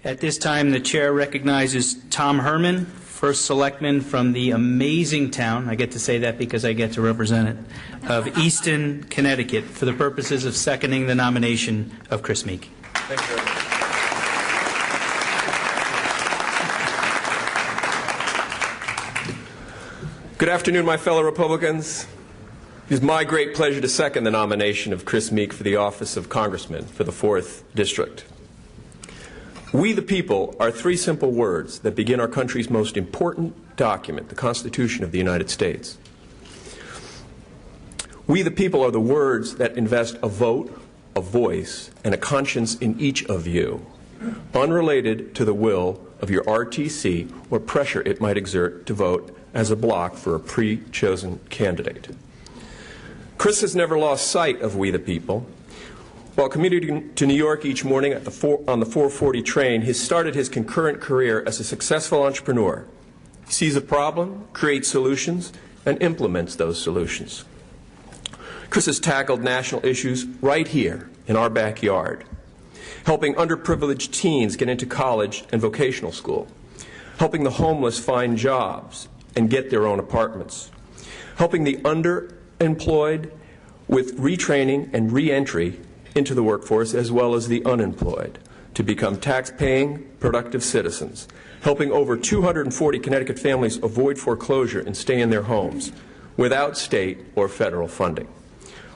At this time, the chair recognizes Tom Herrmann, first selectman from the amazing town, I get to say that because I get to represent it, of Easton, Connecticut, for the purposes of seconding the nomination of Chris Meek. Thank you very much. Good afternoon, my fellow Republicans. It is my great pleasure to second the nomination of Chris Meek for the office of Congressman for the 4th District. We the people are three simple words that begin our country's most important document, the Constitution of the United States. We the people are the words that invest a vote, a voice, and a conscience in each of you, unrelated to the will of your RTC or pressure it might exert to vote as a block for a pre-chosen candidate. Chris has never lost sight of we the people. While commuting to New York each morning on the 440 train, he started his concurrent career as a successful entrepreneur. He sees a problem, creates solutions, and implements those solutions. Chris has tackled national issues right here in our backyard, helping underprivileged teens get into college and vocational school, helping the homeless find jobs and get their own apartments, helping the underemployed with retraining and reentry into the workforce, as well as the unemployed, to become tax-paying, productive citizens, helping over 240 Connecticut families avoid foreclosure and stay in their homes without state or federal funding.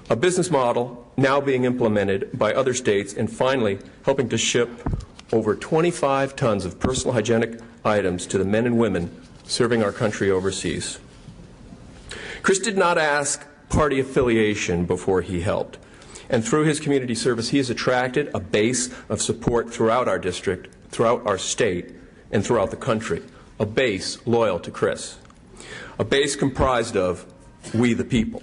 A business model now being implemented by other states, and finally helping to ship over 25 tons of personal hygienic items to the men and women serving our country overseas. Chris did not ask party affiliation before he helped. And through his community service, he has attracted a base of support throughout our district, throughout our state, and throughout the country. A base loyal to Chris. A base comprised of we the people.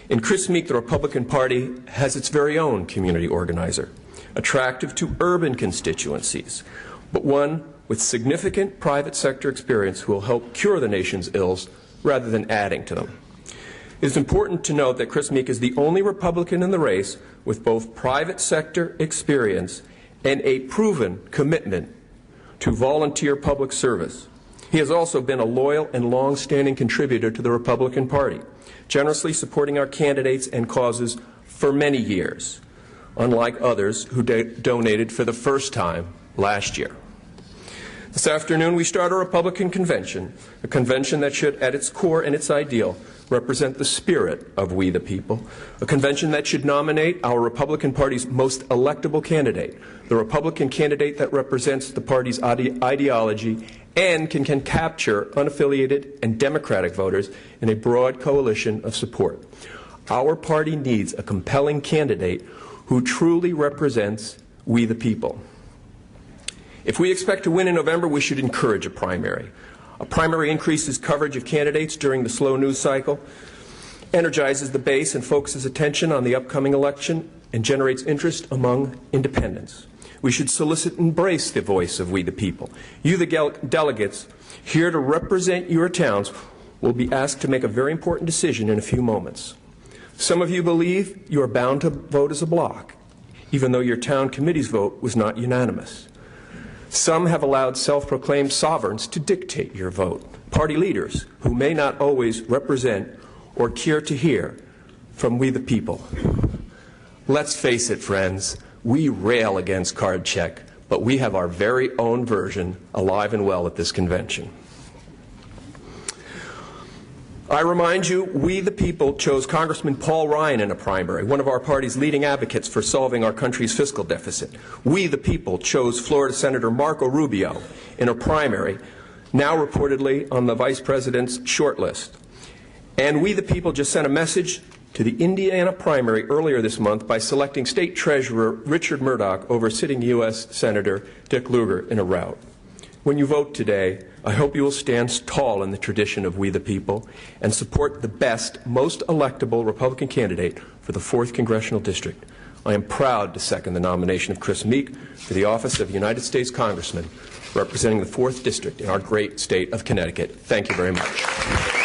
In Chris Meek, the Republican Party has its very own community organizer, attractive to urban constituencies, but one with significant private sector experience who will help cure the nation's ills rather than adding to them. It is important to note that Chris Meek is the only Republican in the race with both private sector experience and a proven commitment to volunteer public service. He has also been a loyal and long-standing contributor to the Republican Party, generously supporting our candidates and causes for many years, unlike others who donated for the first time last year. This afternoon we start a Republican convention, a convention that should, at its core and its ideal, represent the spirit of we the people, a convention that should nominate our Republican Party's most electable candidate, the Republican candidate that represents the party's ideology and can capture unaffiliated and Democratic voters in a broad coalition of support. Our party needs a compelling candidate who truly represents we the people. If we expect to win in November, we should encourage a primary. A primary increases coverage of candidates during the slow news cycle, energizes the base and focuses attention on the upcoming election, and generates interest among independents. We should solicit and embrace the voice of we the people. You, the delegates, here to represent your towns, will be asked to make a very important decision in a few moments. Some of you believe you are bound to vote as a block, even though your town committee's vote was not unanimous. Some have allowed self-proclaimed sovereigns to dictate your vote, party leaders who may not always represent or care to hear from we the people. Let's face it, friends, we rail against card check, but we have our very own version alive and well at this convention. I remind you, we the people chose Congressman Paul Ryan in a primary, one of our party's leading advocates for solving our country's fiscal deficit. We the people chose Florida Senator Marco Rubio in a primary, now reportedly on the Vice President's shortlist. And we the people just sent a message to the Indiana primary earlier this month by selecting State Treasurer Richard Murdoch over sitting U.S. Senator Dick Lugar in a rout. When you vote today, I hope you will stand tall in the tradition of we the people and support the best, most electable Republican candidate for the 4th Congressional District. I am proud to second the nomination of Chris Meek for the office of United States Congressman representing the 4th District in our great state of Connecticut. Thank you very much.